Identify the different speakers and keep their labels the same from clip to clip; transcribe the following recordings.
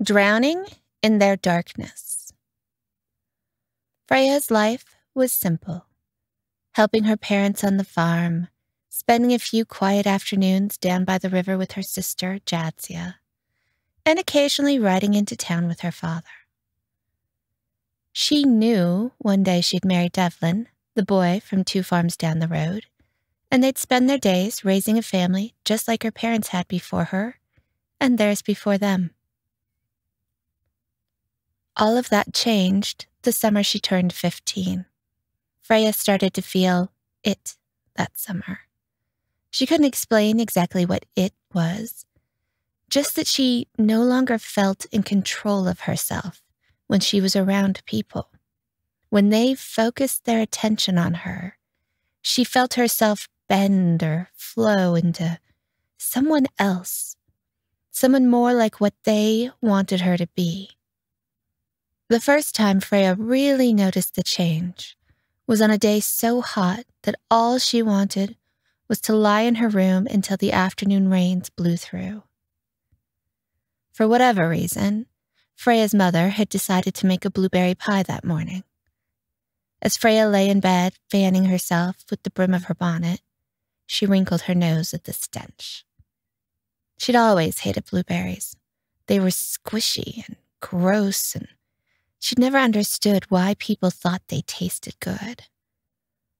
Speaker 1: Drowning in their darkness. Freya's life was simple, helping her parents on the farm, spending a few quiet afternoons down by the river with her sister, Jadzia, and occasionally riding into town with her father. She knew one day she'd marry Devlin, the boy from 2 farms down the road, and they'd spend their days raising a family just like her parents had before her and theirs before them. All of that changed the summer she turned 15. Freya started to feel it that summer. She couldn't explain exactly what it was, just that she no longer felt in control of herself when she was around people. When they focused their attention on her, she felt herself bend or flow into someone else, someone more like what they wanted her to be. The first time Freya really noticed the change was on a day so hot that all she wanted was to lie in her room until the afternoon rains blew through. For whatever reason, Freya's mother had decided to make a blueberry pie that morning. As Freya lay in bed, fanning herself with the brim of her bonnet, she wrinkled her nose at the stench. She'd always hated blueberries. They were squishy and gross, and she'd never understood why people thought they tasted good.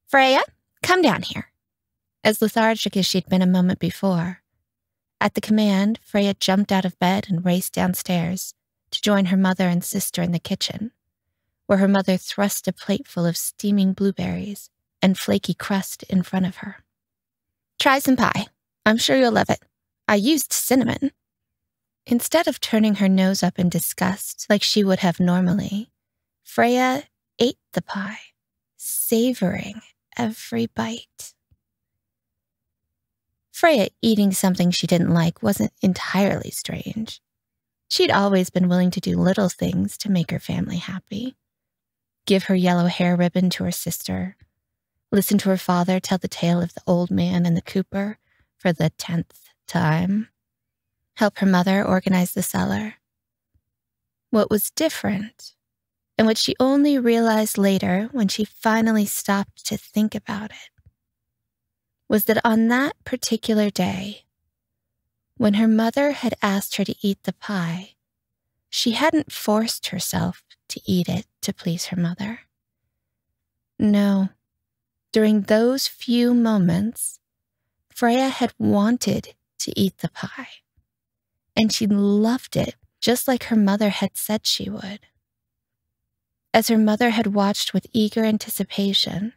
Speaker 1: "Freya, come down here." As lethargic as she'd been a moment before, at the command, Freya jumped out of bed and raced downstairs to join her mother and sister in the kitchen, where her mother thrust a plate full of steaming blueberries and flaky crust in front of her. "Try some pie. I'm sure you'll love it. I used cinnamon." Instead of turning her nose up in disgust like she would have normally, Freya ate the pie, savoring every bite. Freya eating something she didn't like wasn't entirely strange. She'd always been willing to do little things to make her family happy. Give her yellow hair ribbon to her sister, listen to her father tell the tale of the old man and the cooper for the 10th time, help her mother organize the cellar. What was different, and what she only realized later when she finally stopped to think about it, was that on that particular day, when her mother had asked her to eat the pie, she hadn't forced herself to eat it to please her mother. No, during those few moments, Freya had wanted to eat the pie, and she loved it just like her mother had said she would. As her mother had watched with eager anticipation,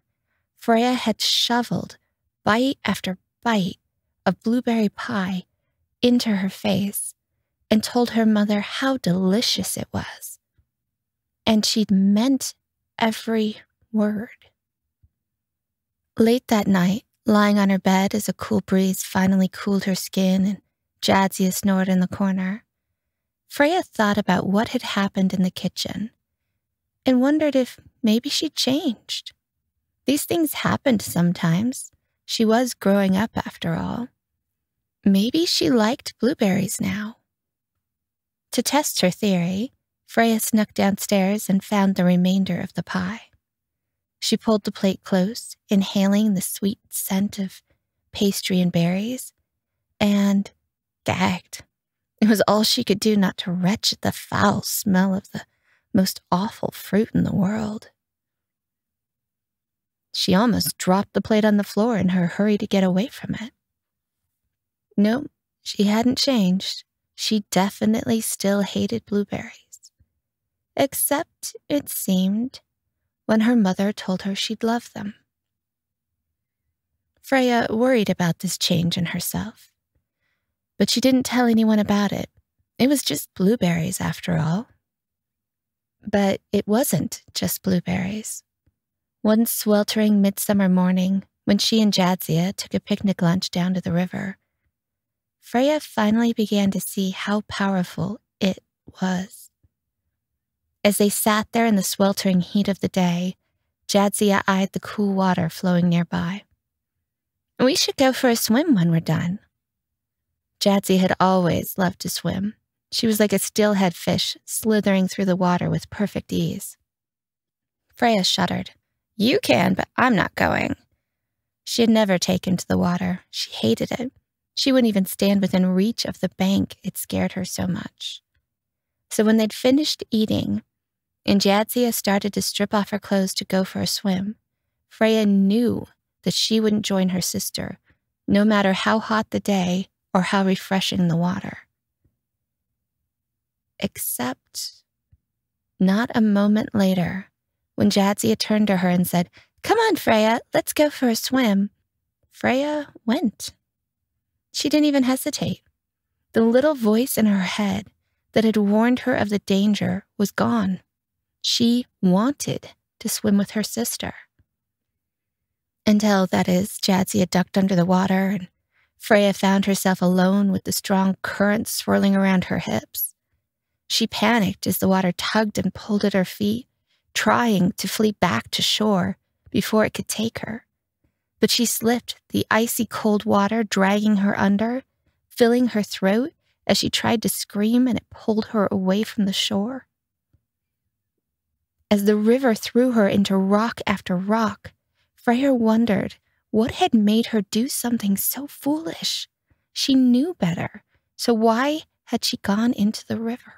Speaker 1: Freya had shoveled bite after bite of blueberry pie into her face and told her mother how delicious it was. And she'd meant every word. Late that night, lying on her bed as a cool breeze finally cooled her skin and Jadzia snored in the corner, Freya thought about what had happened in the kitchen and wondered if maybe she'd changed. These things happened sometimes. She was growing up after all. Maybe she liked blueberries now. To test her theory, Freya snuck downstairs and found the remainder of the pie. She pulled the plate close, inhaling the sweet scent of pastry and berries, and gagged. It was all she could do not to retch at the foul smell of the most awful fruit in the world. She almost dropped the plate on the floor in her hurry to get away from it. No, she hadn't changed. She definitely still hated blueberries. Except, it seemed, when her mother told her she'd love them. Freya worried about this change in herself, but she didn't tell anyone about it. It was just blueberries, after all. But it wasn't just blueberries. One sweltering midsummer morning, when she and Jadzia took a picnic lunch down to the river, Freya finally began to see how powerful it was. As they sat there in the sweltering heat of the day, Jadzia eyed the cool water flowing nearby. "We should go for a swim when we're done." Jadzia had always loved to swim, She was like a steelhead fish slithering through the water with perfect ease. Freya shuddered. You can, but I'm not going. She had never taken to the water. She hated it. She wouldn't even stand within reach of the bank. It scared her so much. So when they'd finished eating, and Jadzia started to strip off her clothes to go for a swim, Freya knew that she wouldn't join her sister, no matter how hot the day or how refreshing the water. Except not a moment later, when Jadzia turned to her and said, Come on, Freya, let's go for a swim. Freya went. She didn't even hesitate. The little voice in her head that had warned her of the danger was gone. She wanted to swim with her sister. Until, that is, Jadzia ducked under the water and Freya found herself alone with the strong current swirling around her hips. She panicked as the water tugged and pulled at her feet, trying to flee back to shore before it could take her. But she slipped, the icy cold water dragging her under, filling her throat as she tried to scream, and it pulled her away from the shore. As the river threw her into rock after rock, Freya wondered what had made her do something so foolish. She knew better, so why had she gone into the river?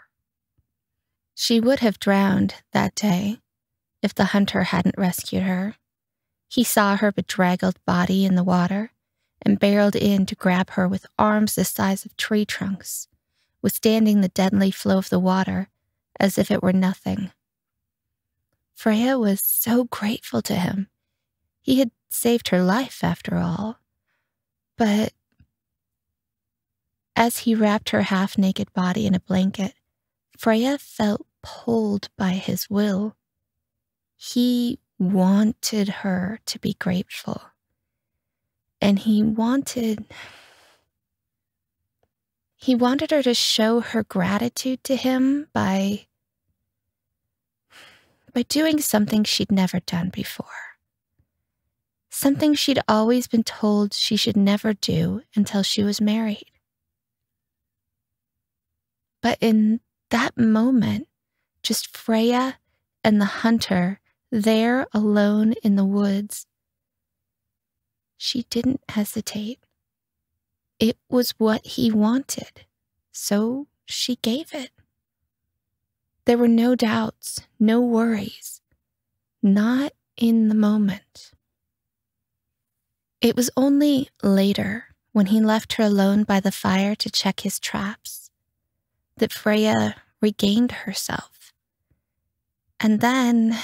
Speaker 1: She would have drowned that day if the hunter hadn't rescued her. He saw her bedraggled body in the water and barreled in to grab her with arms the size of tree trunks, withstanding the deadly flow of the water as if it were nothing. Freya was so grateful to him. He had saved her life, after all. But as he wrapped her half-naked body in a blanket, Freya felt pulled by his will. He wanted her to be grateful. And he wanted her to show her gratitude to him by doing something she'd never done before. Something she'd always been told she should never do until she was married. But in that moment, just Freya and the hunter there alone in the woods, she didn't hesitate. It was what he wanted, so she gave it. There were no doubts, no worries, not in the moment. It was only later, when he left her alone by the fire to check his traps, that Freya regained herself. And then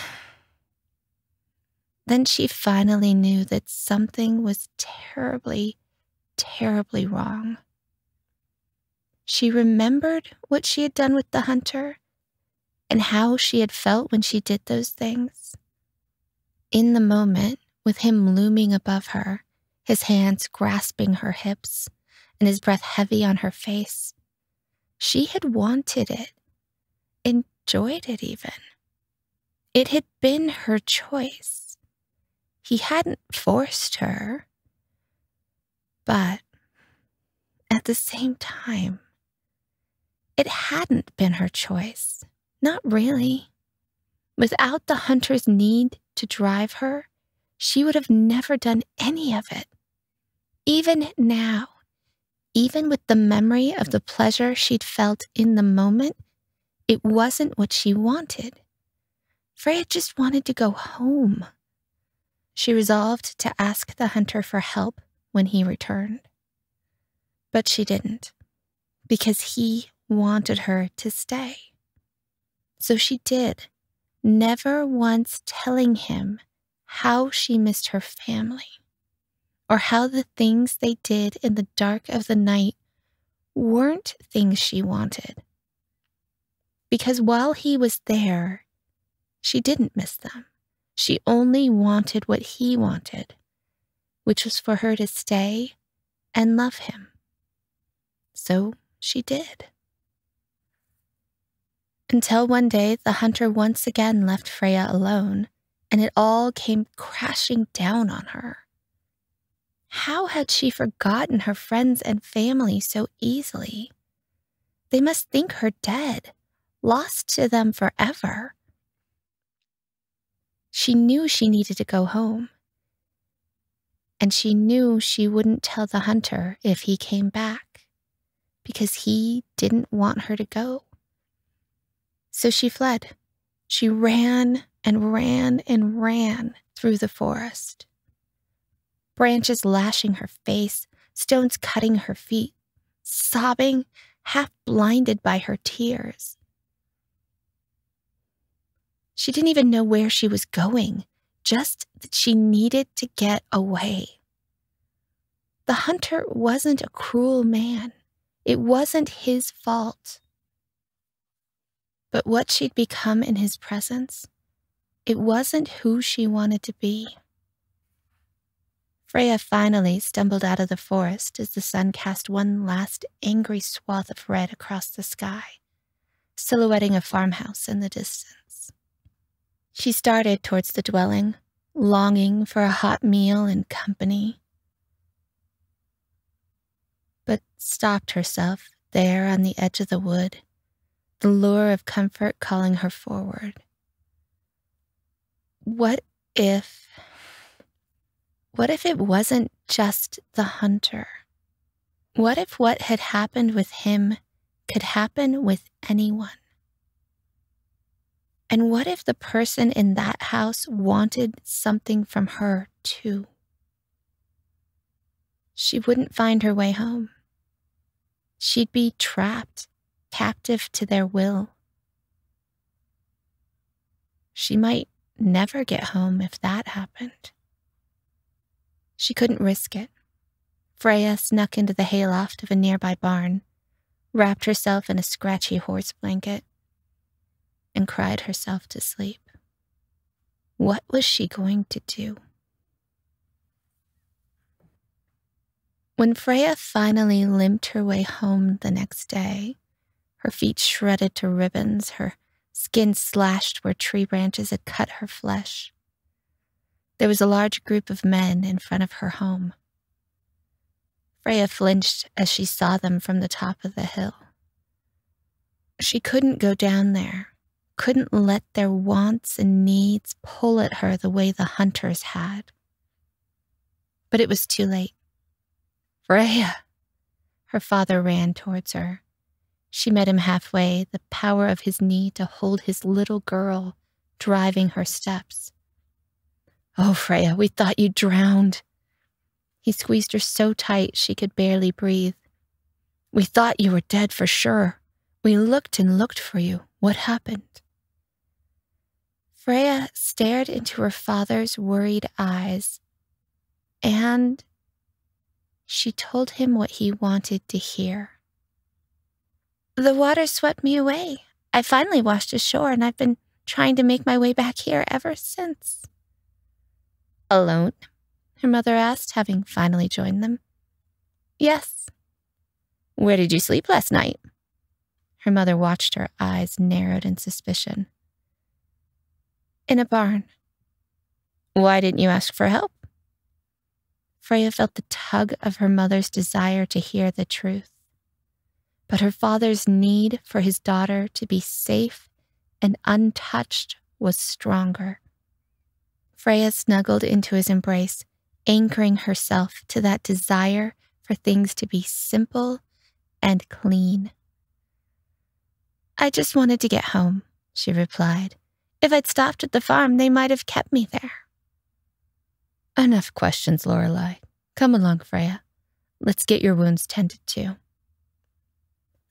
Speaker 1: she finally knew that something was terribly, terribly wrong. She remembered what she had done with the hunter and how she had felt when she did those things. In the moment, with him looming above her, his hands grasping her hips and his breath heavy on her face, she had wanted it, enjoyed it even. It had been her choice. He hadn't forced her. But at the same time, it hadn't been her choice. Not really. Without the hunter's need to drive her, she would have never done any of it. Even now, even with the memory of the pleasure she'd felt in the moment, it wasn't what she wanted. Freya just wanted to go home. She resolved to ask the hunter for help when he returned. But she didn't, because he wanted her to stay. So she did, never once telling him how she missed her family, or how the things they did in the dark of the night weren't things she wanted. Because while he was there, she didn't miss them. She only wanted what he wanted, which was for her to stay and love him. So she did. Until one day the hunter once again left Freya alone, and it all came crashing down on her. How had she forgotten her friends and family so easily? They must think her dead, lost to them forever. She knew she needed to go home. And she knew she wouldn't tell the hunter if he came back, because he didn't want her to go. So she fled. She ran and ran and ran through the forest. Branches lashing her face, stones cutting her feet, sobbing, half blinded by her tears. She didn't even know where she was going, just that she needed to get away. The hunter wasn't a cruel man. It wasn't his fault. But what she'd become in his presence, it wasn't who she wanted to be. Freya finally stumbled out of the forest as the sun cast one last angry swath of red across the sky, silhouetting a farmhouse in the distance. She started towards the dwelling, longing for a hot meal and company, but stopped herself there on the edge of the wood, the lure of comfort calling her forward. What if it wasn't just the hunter? What if what had happened with him could happen with anyone? And what if the person in that house wanted something from her too? She wouldn't find her way home. She'd be trapped, captive to their will. She might never get home if that happened. She couldn't risk it. Freya snuck into the hayloft of a nearby barn, wrapped herself in a scratchy horse blanket, and cried herself to sleep. What was she going to do? When Freya finally limped her way home the next day, her feet shredded to ribbons, her skin slashed where tree branches had cut her flesh, there was a large group of men in front of her home. Freya flinched as she saw them from the top of the hill. She couldn't go down there, couldn't let their wants and needs pull at her the way the hunters had. But it was too late. Freya! Her father ran towards her. She met him halfway, the power of his need to hold his little girl driving her steps. Oh, Freya, we thought you drowned. He squeezed her so tight she could barely breathe. We thought you were dead for sure. We looked and looked for you. What happened? Freya stared into her father's worried eyes, and she told him what he wanted to hear. The water swept me away. I finally washed ashore, and I've been trying to make my way back here ever since. Alone? Her mother asked, having finally joined them. Yes. Where did you sleep last night? Her mother watched her eyes narrowed in suspicion. In a barn. Why didn't you ask for help? Freya felt the tug of her mother's desire to hear the truth. But her father's need for his daughter to be safe and untouched was stronger. Freya snuggled into his embrace, anchoring herself to that desire for things to be simple and clean. I just wanted to get home, she replied. If I'd stopped at the farm, they might have kept me there. Enough questions, Lorelei. Come along, Freya. Let's get your wounds tended to.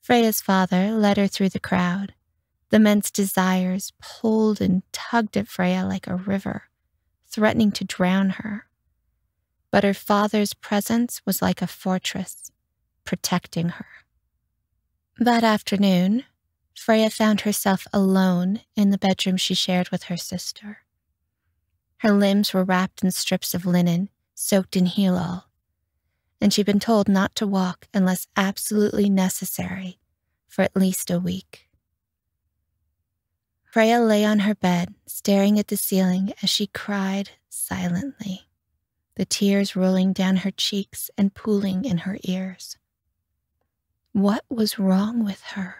Speaker 1: Freya's father led her through the crowd. The men's desires pulled and tugged at Freya like a river, threatening to drown her. But her father's presence was like a fortress, protecting her. That afternoon, Freya found herself alone in the bedroom she shared with her sister. Her limbs were wrapped in strips of linen, soaked in heal-all, and she'd been told not to walk unless absolutely necessary for at least a week. Freya lay on her bed, staring at the ceiling as she cried silently, the tears rolling down her cheeks and pooling in her ears. What was wrong with her?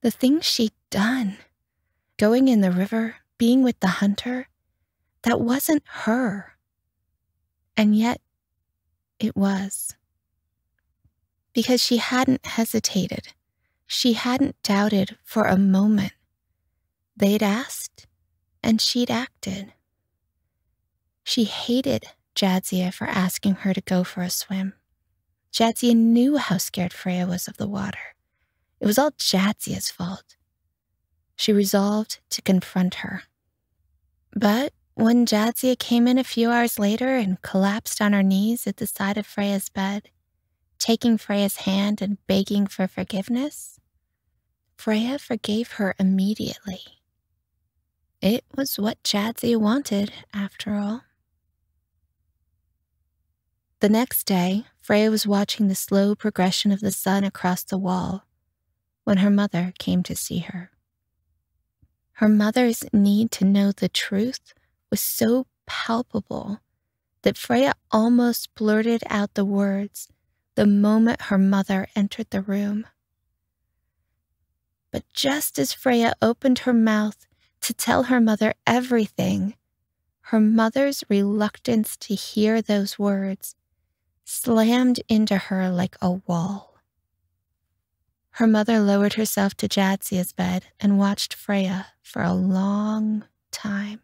Speaker 1: The things she'd done, going in the river, being with the hunter, that wasn't her. And yet, it was. Because she hadn't hesitated. She hadn't doubted for a moment. They'd asked, and she'd acted. She hated Jadzia for asking her to go for a swim. Jadzia knew how scared Freya was of the water. It was all Jadzia's fault. She resolved to confront her. But when Jadzia came in a few hours later and collapsed on her knees at the side of Freya's bed, taking Freya's hand and begging for forgiveness, Freya forgave her immediately. It was what Jadzia wanted, after all. The next day, Freya was watching the slow progression of the sun across the wall when her mother came to see her. Her mother's need to know the truth was so palpable that Freya almost blurted out the words the moment her mother entered the room. But just as Freya opened her mouth to tell her mother everything, her mother's reluctance to hear those words slammed into her like a wall. Her mother lowered herself to Jadzia's bed and watched Freya for a long time.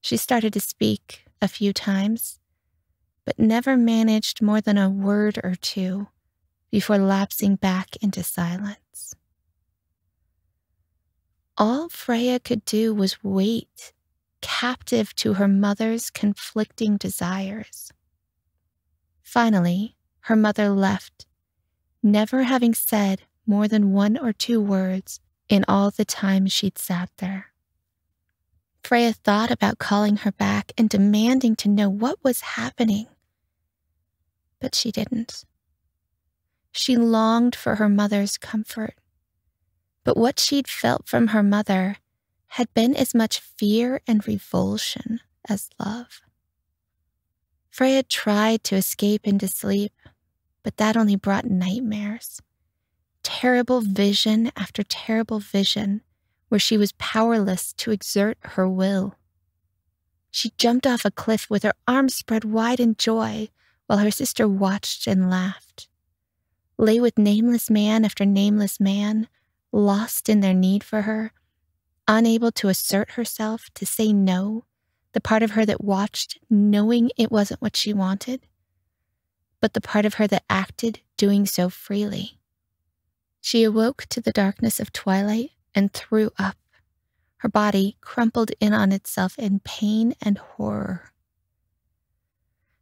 Speaker 1: She started to speak a few times, but never managed more than a word or two before lapsing back into silence. All Freya could do was wait, captive to her mother's conflicting desires. Finally, her mother left, never having said more than 1 or 2 words in all the time she'd sat there. Freya thought about calling her back and demanding to know what was happening, but she didn't. She longed for her mother's comfort, but what she'd felt from her mother had been as much fear and revulsion as love. Freya tried to escape into sleep, but that only brought nightmares. Terrible vision after terrible vision where she was powerless to exert her will. She jumped off a cliff with her arms spread wide in joy while her sister watched and laughed. Lay with nameless man after nameless man, lost in their need for her, unable to assert herself, to say no, the part of her that watched, knowing it wasn't what she wanted, but the part of her that acted, doing so freely. She awoke to the darkness of twilight and threw up. Her body crumpled in on itself in pain and horror.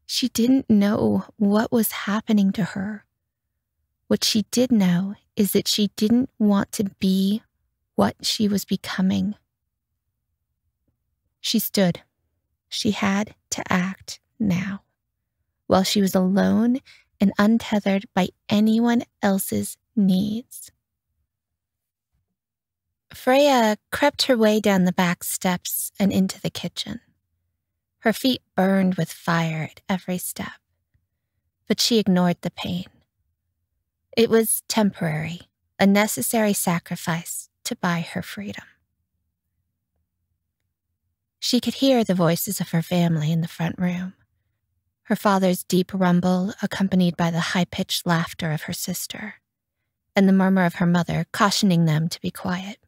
Speaker 1: She didn't know what was happening to her. What she did know is that she didn't want to be what she was becoming. She stood. She had to act now, while she was alone and untethered by anyone else's needs. Freya crept her way down the back steps and into the kitchen. Her feet burned with fire at every step, but she ignored the pain. It was temporary, a necessary sacrifice to buy her freedom. She could hear the voices of her family in the front room, her father's deep rumble accompanied by the high-pitched laughter of her sister, and the murmur of her mother cautioning them to be quiet.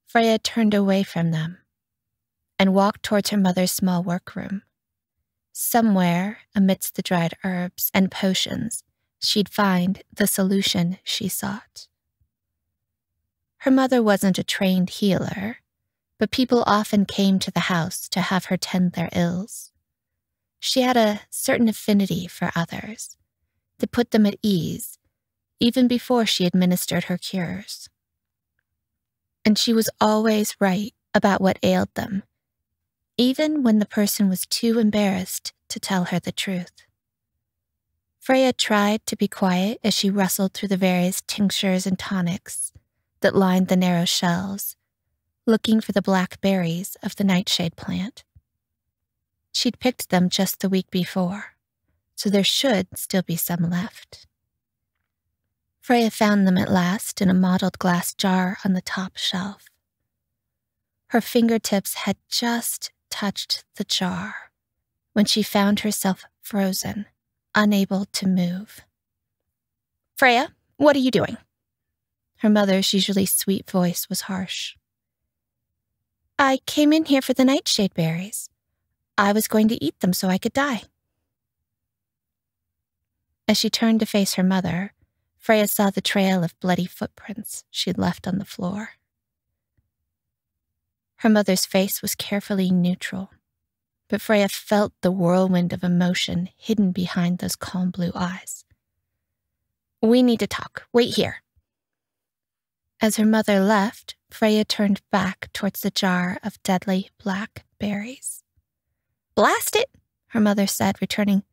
Speaker 1: Freya turned away from them and walked towards her mother's small workroom. Somewhere, amidst the dried herbs and potions, she'd find the solution she sought. Her mother wasn't a trained healer, but people often came to the house to have her tend their ills. She had a certain affinity for others, to put them at ease, even before she administered her cures. And she was always right about what ailed them, even when the person was too embarrassed to tell her the truth. Freya tried to be quiet as she rustled through the various tinctures and tonics that lined the narrow shelves, looking for the black berries of the nightshade plant. She'd picked them just the week before, so there should still be some left. Freya found them at last in a mottled glass jar on the top shelf. Her fingertips had just touched the jar when she found herself frozen, unable to move. "Freya, what are you doing?" Her mother's usually sweet voice was harsh. "I came in here for the nightshade berries. I was going to eat them so I could die." As she turned to face her mother, Freya saw the trail of bloody footprints she'd left on the floor. Her mother's face was carefully neutral, but Freya felt the whirlwind of emotion hidden behind those calm blue eyes. "We need to talk. Wait here." As her mother left, Freya turned back towards the jar of deadly black berries. "Blast it," her mother said, returning.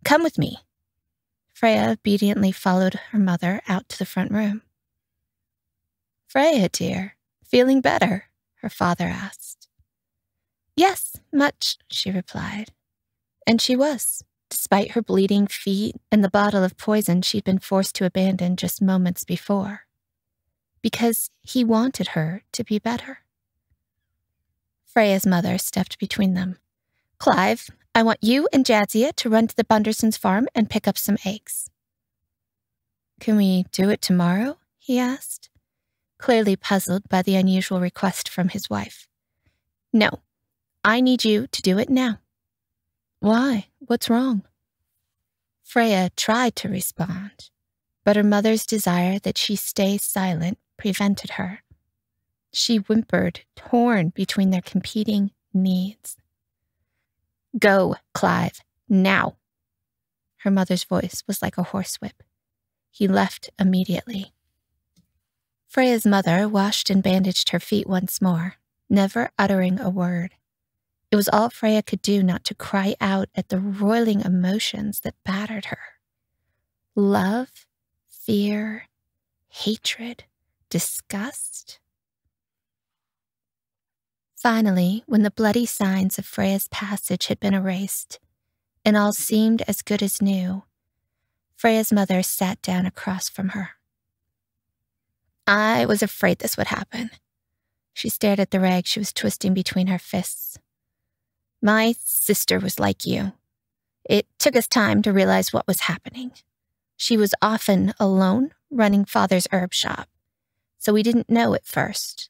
Speaker 1: "Come with me." Freya obediently followed her mother out to the front room. "Freya, dear, feeling better?" her father asked. "Yes, much," she replied. And she was, despite her bleeding feet and the bottle of poison she'd been forced to abandon just moments before, because he wanted her to be better. Freya's mother stepped between them. "Clive, I want you and Jadzia to run to the Bundersons' farm and pick up some eggs." "Can we do it tomorrow?" he asked, clearly puzzled by the unusual request from his wife. "No, I need you to do it now." "Why? What's wrong?" Freya tried to respond, but her mother's desire that she stay silent prevented her. She whimpered, torn between their competing needs. "Go, Clive, now." Her mother's voice was like a horsewhip. He left immediately. Freya's mother washed and bandaged her feet once more, never uttering a word. It was all Freya could do not to cry out at the roiling emotions that battered her. Love, fear, hatred, disgust. Finally, when the bloody signs of Freya's passage had been erased, and all seemed as good as new, Freya's mother sat down across from her. "I was afraid this would happen." She stared at the rag she was twisting between her fists. "My sister was like you. It took us time to realize what was happening. She was often alone running Father's herb shop, so we didn't know at first.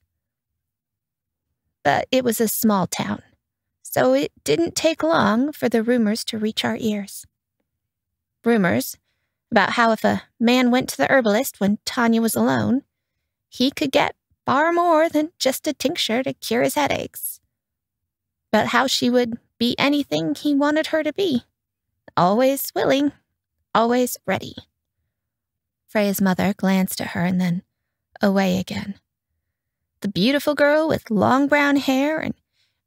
Speaker 1: But it was a small town, so it didn't take long for the rumors to reach our ears. Rumors about how if a man went to the herbalist when Tanya was alone, he could get far more than just a tincture to cure his headaches. But how she would be anything he wanted her to be. Always willing, always ready." Freya's mother glanced at her and then away again. The beautiful girl with long brown hair and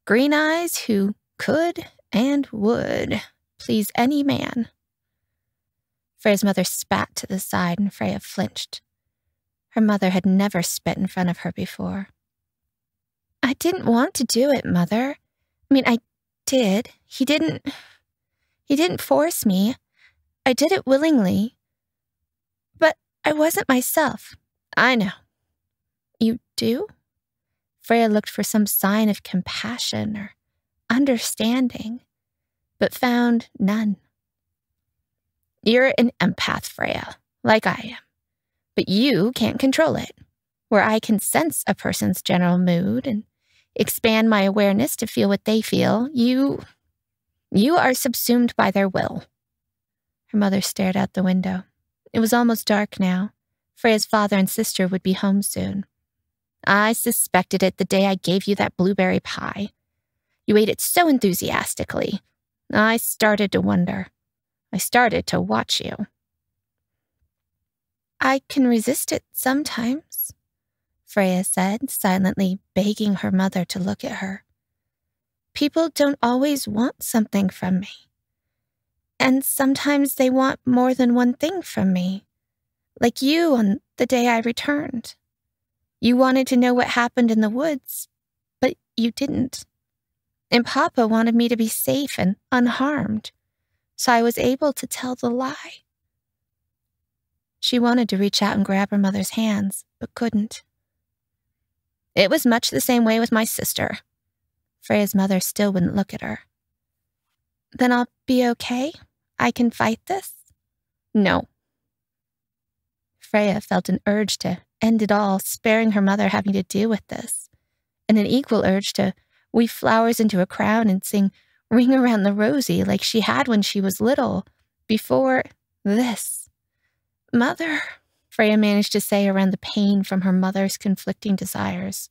Speaker 1: green eyes who could and would please any man. Freya's mother spat to the side and Freya flinched. Her mother had never spit in front of her before. "I didn't want to do it, Mother. I mean, I did. He didn't force me. I did it willingly. But I wasn't myself." "I know." "You do?" Freya looked for some sign of compassion or understanding, but found none. "You're an empath, Freya, like I am. But you can't control it. Where I can sense a person's general mood and expand my awareness to feel what they feel, you are subsumed by their will." Her mother stared out the window. It was almost dark now. Freya's father and sister would be home soon. "I suspected it the day I gave you that blueberry pie. You ate it so enthusiastically. I started to wonder. I started to watch you." "I can resist it sometimes," Freya said, silently begging her mother to look at her. "People don't always want something from me. And sometimes they want more than one thing from me. Like you on the day I returned. You wanted to know what happened in the woods, but you didn't. And Papa wanted me to be safe and unharmed. so I was able to tell the lie. She wanted to reach out and grab her mother's hands, but couldn't. It was much the same way with my sister. Freya's mother still wouldn't look at her. Then I'll be okay? I can fight this? No. Freya felt an urge to end it all, sparing her mother having to deal with this, and an equal urge to weave flowers into a crown and sing Ring Around the Rosie like she had when she was little, before this. Mother, Freya managed to say around the pain from her mother's conflicting desires.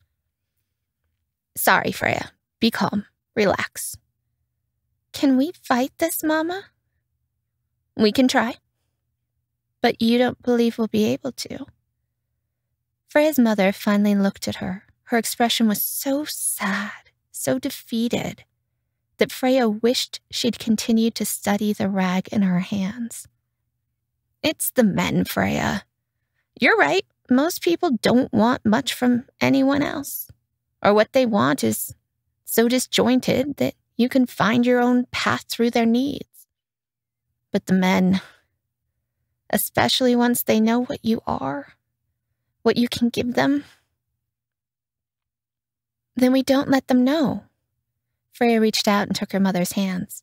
Speaker 1: Sorry, Freya. Be calm. Relax. Can we fight this, Mama? We can try. But you don't believe we'll be able to. Freya's mother finally looked at her. Her expression was so sad, so defeated, that Freya wished she'd continued to study the rag in her hands. It's the men, Freya. You're right. Most people don't want much from anyone else. Or what they want is so disjointed that you can find your own path through their needs. But the men, especially once they know what you are, what you can give them, then we don't let them know. Freya reached out and took her mother's hands.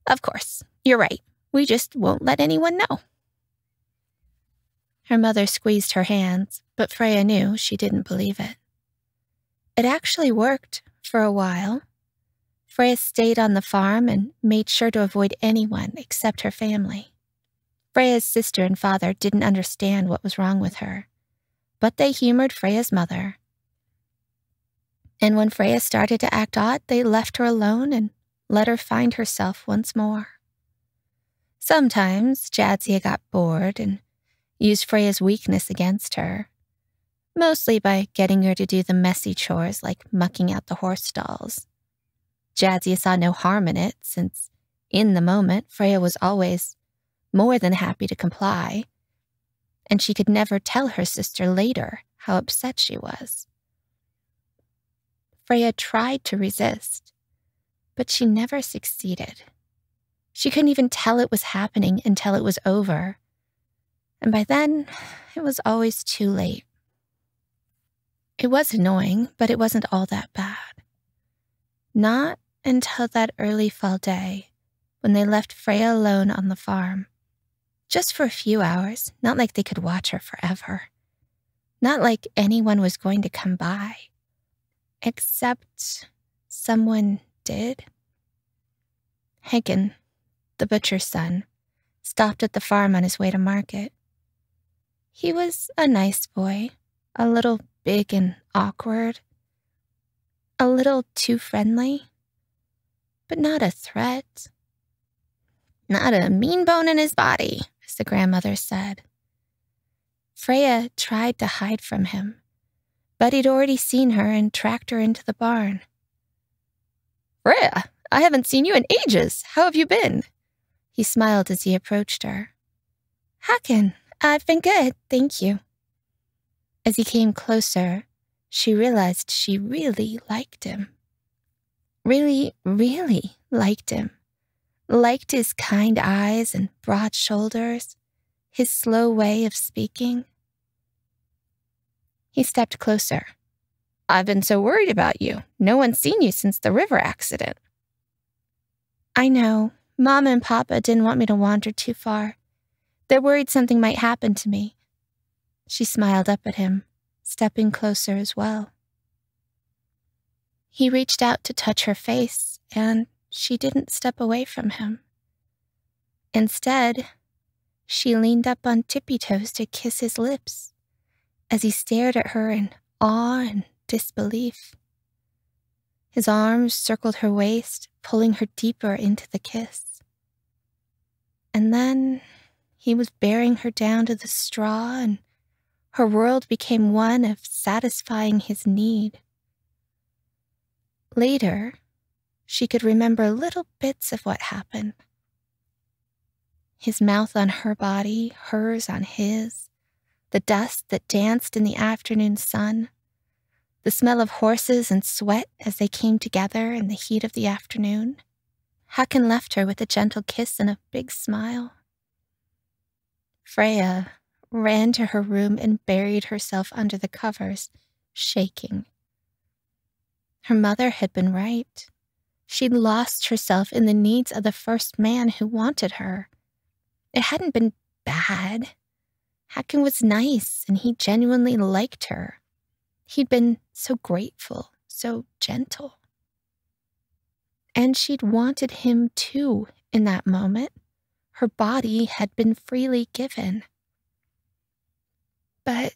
Speaker 1: Of course, you're right. We just won't let anyone know. Her mother squeezed her hands, but Freya knew she didn't believe it. It actually worked for a while. Freya stayed on the farm and made sure to avoid anyone except her family. Freya's sister and father didn't understand what was wrong with her, but they humored Freya's mother. And when Freya started to act odd, they left her alone and let her find herself once more. Sometimes Jadzia got bored and used Freya's weakness against her, mostly by getting her to do the messy chores like mucking out the horse stalls. Jadzia saw no harm in it, since in the moment Freya was always more than happy to comply, and she could never tell her sister later how upset she was. Freya tried to resist, but she never succeeded. She couldn't even tell it was happening until it was over, and by then it was always too late. It was annoying, but it wasn't all that bad. Not until that early fall day, when they left Freya alone on the farm. Just for a few hours, not like they could watch her forever. Not like anyone was going to come by. Except someone did. Hagen, the butcher's son, stopped at the farm on his way to market. He was a nice boy, a little big and awkward, a little too friendly, but not a threat. Not a mean bone in his body, as the grandmother said. Freya tried to hide from him, but he'd already seen her and tracked her into the barn. Freya, I haven't seen you in ages. How have you been? He smiled as he approached her. Hagen, I've been good, thank you. As he came closer, she realized she really liked him. Really, really liked him. Liked his kind eyes and broad shoulders, his slow way of speaking. He stepped closer. I've been so worried about you. No one's seen you since the river accident. I know. Mama and Papa didn't want me to wander too far. They're worried something might happen to me. She smiled up at him, stepping closer as well. He reached out to touch her face, and she didn't step away from him. Instead, she leaned up on tippy-toes to kiss his lips as he stared at her in awe and disbelief. His arms circled her waist, pulling her deeper into the kiss. And then he was bearing her down to the straw, and her world became one of satisfying his need. Later, she could remember little bits of what happened. His mouth on her body, hers on his, the dust that danced in the afternoon sun, the smell of horses and sweat as they came together in the heat of the afternoon. Hakon left her with a gentle kiss and a big smile. Freya ran to her room and buried herself under the covers, shaking. Her mother had been right. She'd lost herself in the needs of the first man who wanted her. It hadn't been bad. Hakon was nice, and he genuinely liked her. He'd been so grateful, so gentle. And she'd wanted him too in that moment. Her body had been freely given. But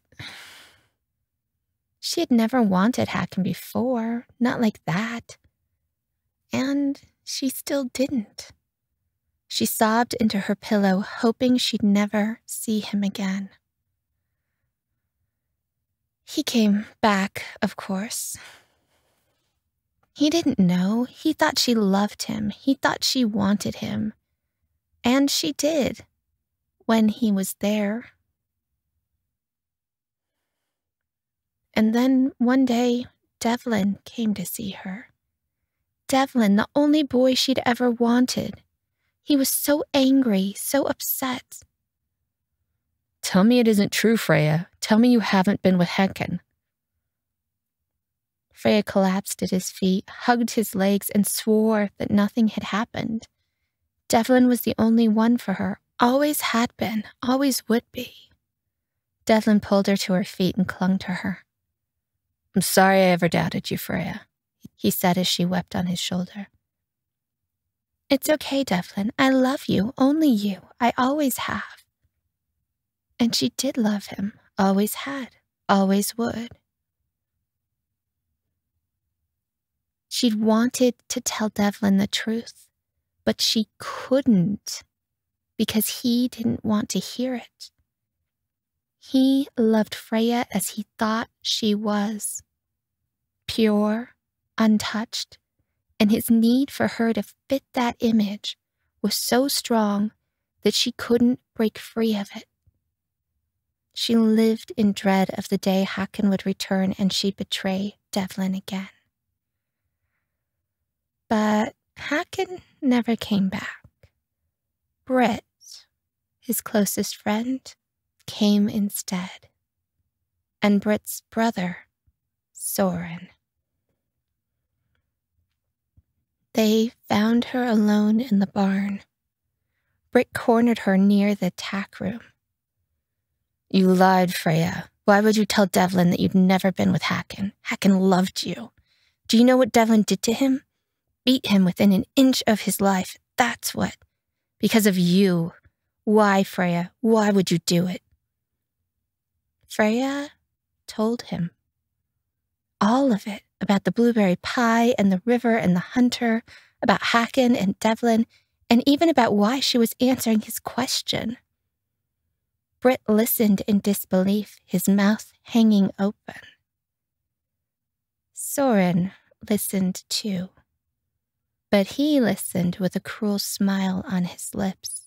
Speaker 1: she had never wanted Hakon before, not like that. And she still didn't. She sobbed into her pillow, hoping she'd never see him again. He came back, of course. He didn't know. He thought she loved him. He thought she wanted him. And she did, when he was there. And then one day, Devlin came to see her. Devlin, the only boy she'd ever wanted. He was so angry, so upset.
Speaker 2: Tell me it isn't true, Freya. Tell me you haven't been with Hakon.
Speaker 1: Freya collapsed at his feet, hugged his legs, and swore that nothing had happened. Devlin was the only one for her, always had been, always would be. Devlin pulled her to her feet and clung to her.
Speaker 2: I'm sorry I ever doubted you, Freya,
Speaker 1: he said as she wept on his shoulder. It's okay, Devlin. I love you, only you. I always have. And she did love him, always had, always would. She'd wanted to tell Devlin the truth, but she couldn't because he didn't want to hear it. He loved Freya as he thought she was, pure, untouched, and his need for her to fit that image was so strong that she couldn't break free of it. She lived in dread of the day Hakon would return and she'd betray Devlin again. But Hakon never came back. Britt, his closest friend, came instead. And Britt's brother, Soren. They found her alone in the barn. Britt cornered her near the tack room.
Speaker 2: You lied, Freya. Why would you tell Devlin that you'd never been with Hakon? Hakon loved you.
Speaker 1: Do you know what Devlin did to him? Beat him within an inch of his life. That's what. Because of you. Why, Freya? Why would you do it? Freya told him. All of it, about the blueberry pie and the river and the hunter, about Hakon and Devlin, and even about why she was answering his question. Britt listened in disbelief, his mouth hanging open. Soren listened too. But he listened with a cruel smile on his lips,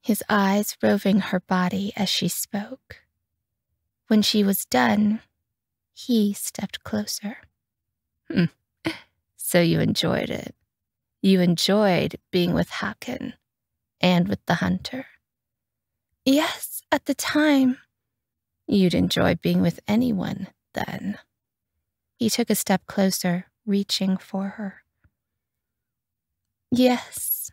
Speaker 1: his eyes roving her body as she spoke. When she was done, he stepped closer.
Speaker 2: So you enjoyed it. You enjoyed being with Hakon and with the hunter.
Speaker 1: Yes, at the time.
Speaker 2: You'd enjoy being with anyone then.
Speaker 1: He took a step closer, reaching for her. Yes.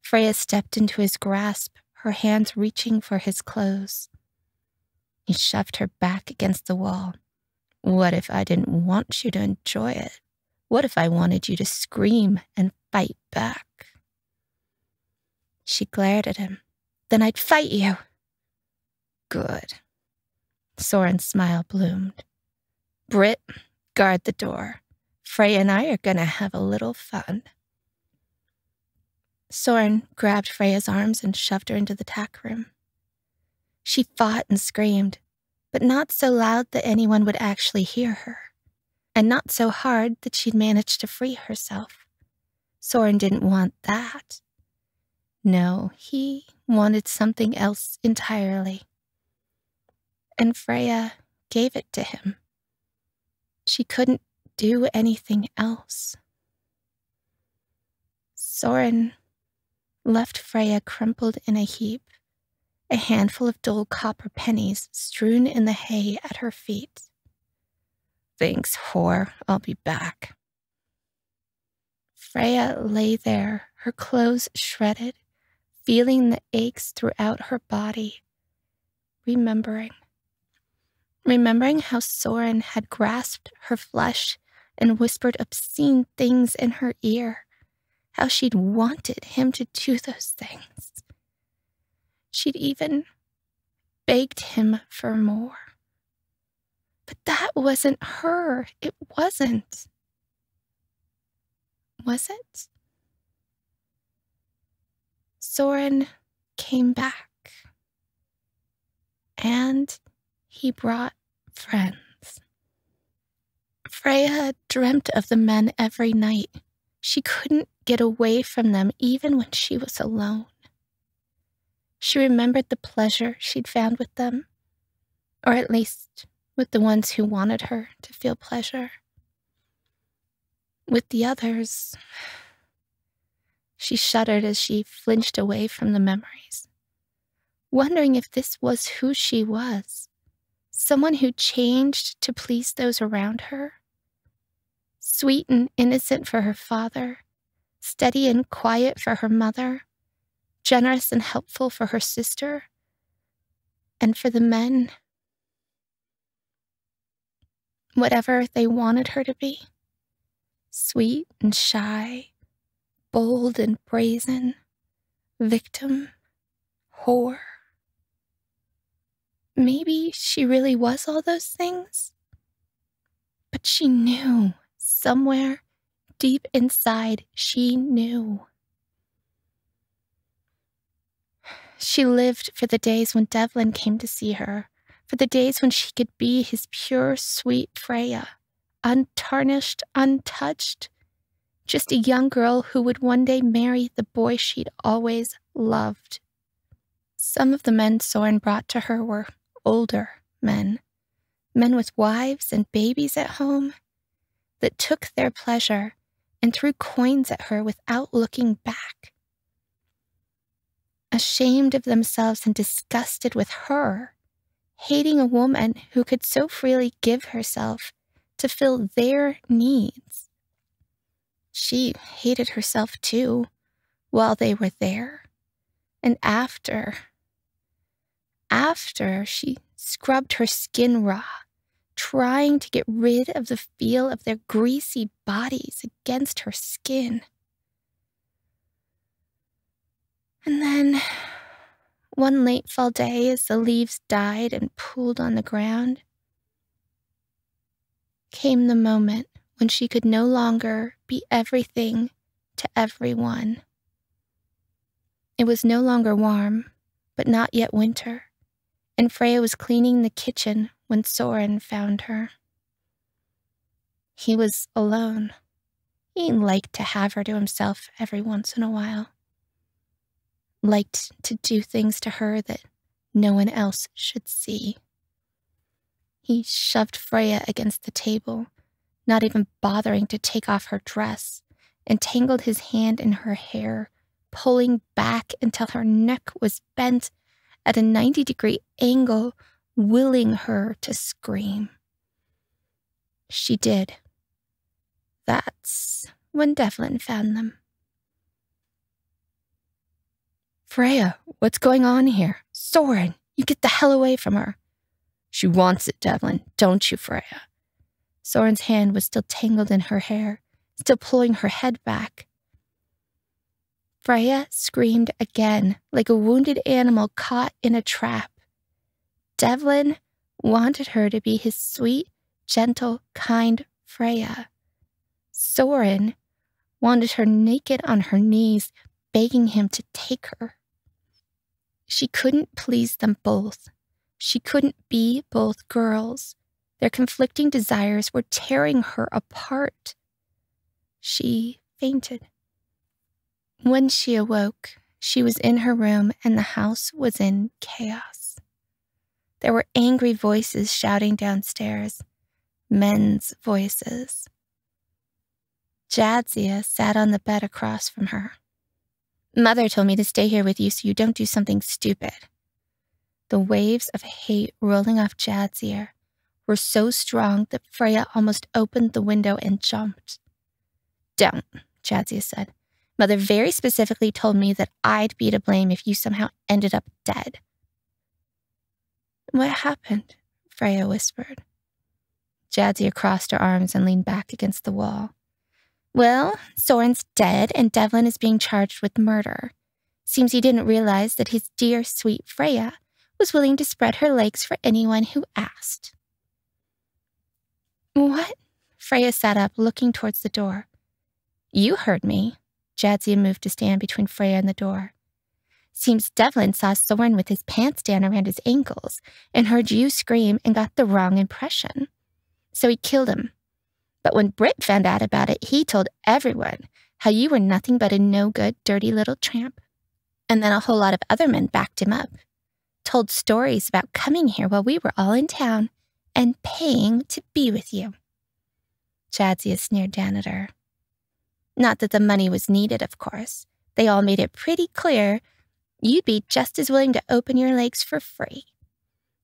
Speaker 1: Freya stepped into his grasp, her hands reaching for his clothes. He shoved her back against the wall.
Speaker 2: What if I didn't want you to enjoy it? What if I wanted you to scream and fight back?
Speaker 1: She glared at him. Then I'd fight you.
Speaker 2: Good.
Speaker 1: Soren's smile bloomed. Britt, guard the door. Freya and I are gonna have a little fun. Soren grabbed Freya's arms and shoved her into the tack room. She fought and screamed, but not so loud that anyone would actually hear her, and not so hard that she'd managed to free herself. Soren didn't want that. No, he wanted something else entirely. And Freya gave it to him. She couldn't do anything else. Soren left Freya crumpled in a heap, a handful of dull copper pennies strewn in the hay at her feet. "Thanks, whore. I'll be back." Freya lay there, her clothes shredded, feeling the aches throughout her body, remembering how Soren had grasped her flesh and whispered obscene things in her ear, how she'd wanted him to do those things. She'd even begged him for more. But that wasn't her. It wasn't. Was it? Soren came back. And he brought friends. Freya dreamt of the men every night. She couldn't get away from them even when she was alone. She remembered the pleasure she'd found with them, or at least with the ones who wanted her to feel pleasure. With the others, she shuddered as she flinched away from the memories, wondering if this was who she was, someone who changed to please those around her. Sweet and innocent for her father, steady and quiet for her mother, generous and helpful for her sister, and for the men, whatever they wanted her to be. Sweet and shy, bold and brazen, victim, whore. Maybe she really was all those things, but she knew, somewhere deep inside, she knew. She lived for the days when Devlin came to see her, for the days when she could be his pure, sweet Freya, untarnished, untouched, just a young girl who would one day marry the boy she'd always loved. Some of the men Soren brought to her were older men with wives and babies at home, that took their pleasure and threw coins at her without looking back. Ashamed of themselves and disgusted with her, hating a woman who could so freely give herself to fill their needs. She hated herself too, while they were there, and after she scrubbed her skin raw, trying to get rid of the feel of their greasy bodies against her skin. And then, one late fall day, as the leaves died and pooled on the ground, came the moment when she could no longer be everything to everyone. It was no longer warm, but not yet winter, and Freya was cleaning the kitchen when Soren found her. He was alone. He liked to have her to himself every once in a while. Liked to do things to her that no one else should see. He shoved Freya against the table, not even bothering to take off her dress, and tangled his hand in her hair, pulling back until her neck was bent at a 90-degree angle, willing her to scream. She did. That's when Devlin found them. "Freya, what's going on here? Soren, you get the hell away from her." "She wants it, Devlin, don't you, Freya?" Soren's hand was still tangled in her hair, still pulling her head back. Freya screamed again, like a wounded animal caught in a trap. Devlin wanted her to be his sweet, gentle, kind Freya. Soren wanted her naked on her knees, begging him to take her. She couldn't please them both. She couldn't be both girls. Their conflicting desires were tearing her apart. She fainted. When she awoke, she was in her room and the house was in chaos. There were angry voices shouting downstairs, men's voices. Jadzia sat on the bed across from her, Mother told me to stay here with you so you don't do something stupid. The waves of hate rolling off Jad's ear were so strong that Freya almost opened the window and jumped. Don't, Jadzia said. Mother very specifically told me that I'd be to blame if you somehow ended up dead. What happened? Freya whispered. Jadzia crossed her arms and leaned back against the wall. Well, Soren's dead and Devlin is being charged with murder. Seems he didn't realize that his dear, sweet Freya was willing to spread her legs for anyone who asked. What? Freya sat up, looking towards the door. You heard me. Jadzia moved to stand between Freya and the door. Seems Devlin saw Soren with his pants down around his ankles and heard you scream and got the wrong impression. So he killed him. But when Britt found out about it, he told everyone how you were nothing but a no-good, dirty little tramp. And then a whole lot of other men backed him up. Told stories about coming here while we were all in town and paying to be with you. Jadzia sneered down at her. Not that the money was needed, of course. They all made it pretty clear you'd be just as willing to open your legs for free.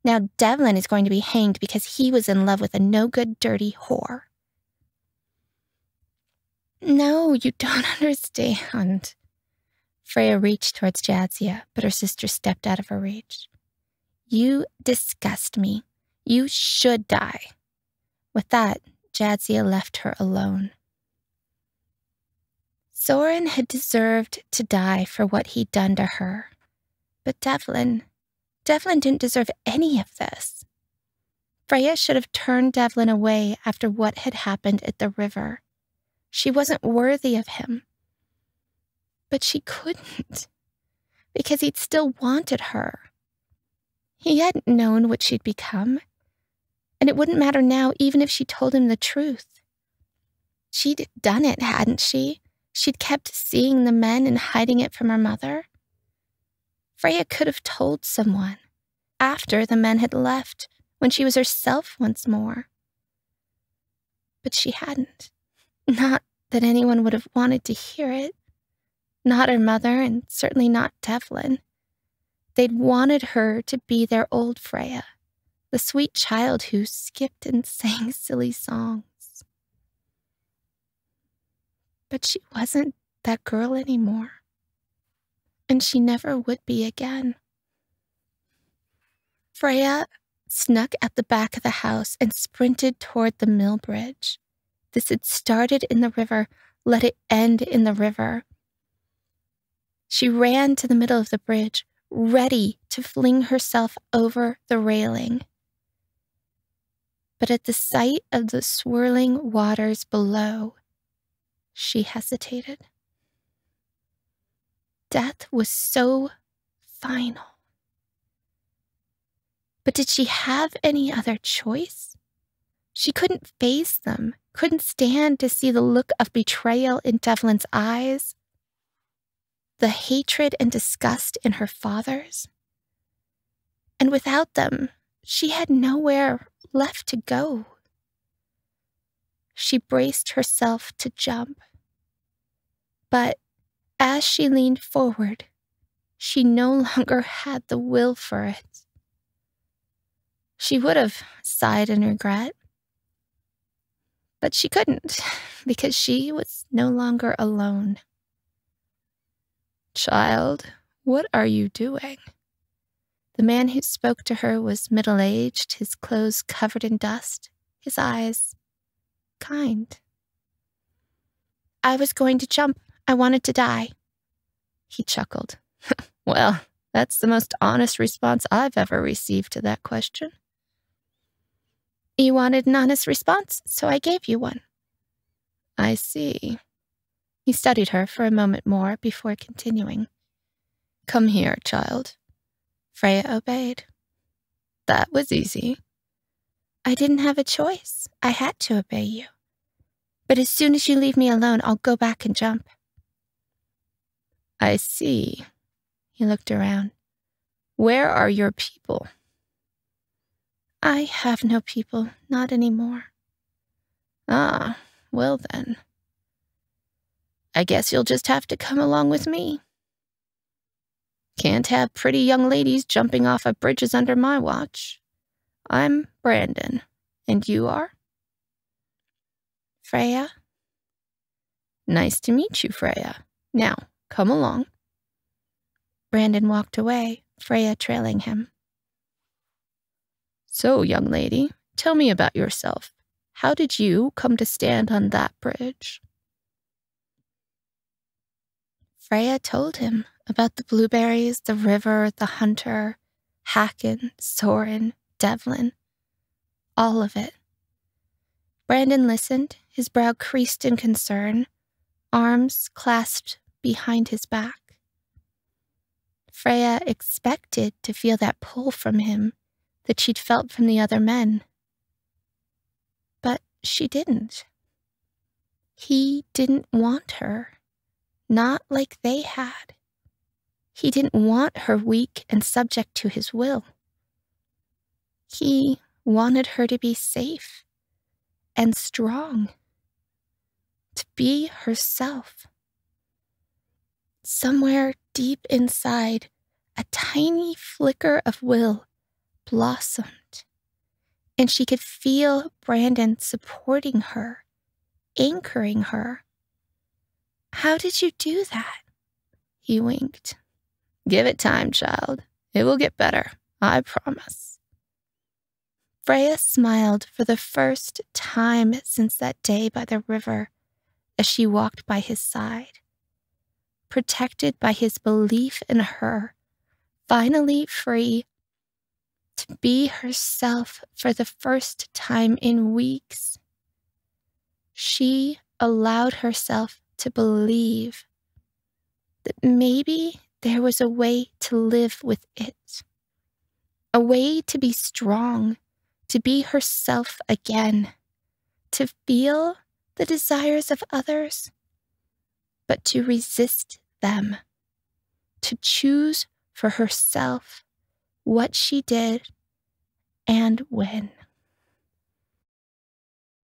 Speaker 1: Now Devlin is going to be hanged because he was in love with a no-good, dirty whore. No, you don't understand. Freya reached towards Jadzia, but her sister stepped out of her reach. You disgust me. You should die. With that, Jadzia left her alone. Soren had deserved to die for what he'd done to her. But Devlin didn't deserve any of this. Freya should have turned Devlin away after what had happened at the river. She wasn't worthy of him. But she couldn't, because he'd still wanted her. He hadn't known what she'd become, and it wouldn't matter now even if she told him the truth. She'd done it, hadn't she? She'd kept seeing the men and hiding it from her mother. Freya could have told someone, after the men had left, when she was herself once more. But she hadn't. Not that anyone would have wanted to hear it. Not her mother, and certainly not Devlin. They'd wanted her to be their old Freya, the sweet child who skipped and sang silly songs. But she wasn't that girl anymore. And she never would be again. Freya snuck at the back of the house and sprinted toward the mill bridge. This had started in the river, let it end in the river. She ran to the middle of the bridge, ready to fling herself over the railing. But at the sight of the swirling waters below, she hesitated. Death was so final. But did she have any other choice? She couldn't face them, couldn't stand to see the look of betrayal in Devlin's eyes, the hatred and disgust in her father's. And without them, she had nowhere left to go. She braced herself to jump. But as she leaned forward, she no longer had the will for it. She would have sighed in regret, but she couldn't because she was no longer alone. Child, what are you doing? The man who spoke to her was middle-aged, his clothes covered in dust, his eyes kind. I was going to jump. I wanted to die. He chuckled. Well, that's the most honest response I've ever received to that question. You wanted an honest response, so I gave you one. I see. He studied her for a moment more before continuing. Come here, child. Freya obeyed. That was easy. I didn't have a choice. I had to obey you. But as soon as you leave me alone, I'll go back and jump. I see. He looked around. Where are your people? I have no people, not anymore. Ah, well then. I guess you'll just have to come along with me. Can't have pretty young ladies jumping off of bridges under my watch. I'm Brandon, and you are?
Speaker 2: Freya.
Speaker 1: Nice to meet you, Freya. Now, come along.
Speaker 2: Brandon walked away, Freya trailing him.
Speaker 1: So, young lady, tell me about yourself. How did you come to stand on that bridge?
Speaker 2: Freya told him about the blueberries, the river, the hunter, Hakon, Soren, Devlin. All of it. Brandon listened, his brow creased in concern, arms clasped behind his back. Freya expected to feel that pull from him that she'd felt from the other men. But she didn't. He didn't want her, not like they had. He didn't want her weak and subject to his will. He wanted her to be safe and strong, to be herself. Somewhere deep inside, a tiny flicker of will blossomed, and she could feel Brandon supporting her, anchoring her. How did you do that? He winked.
Speaker 1: Give it time, child. It will get better, I promise.
Speaker 2: Freya smiled for the first time since that day by the river as she walked by his side. Protected by his belief in her, finally free to be herself for the first time in weeks. She allowed herself to believe that maybe there was a way to live with it, a way to be strong, to be herself again, to feel the desires of others, but to resist them, to choose for herself what she did and when.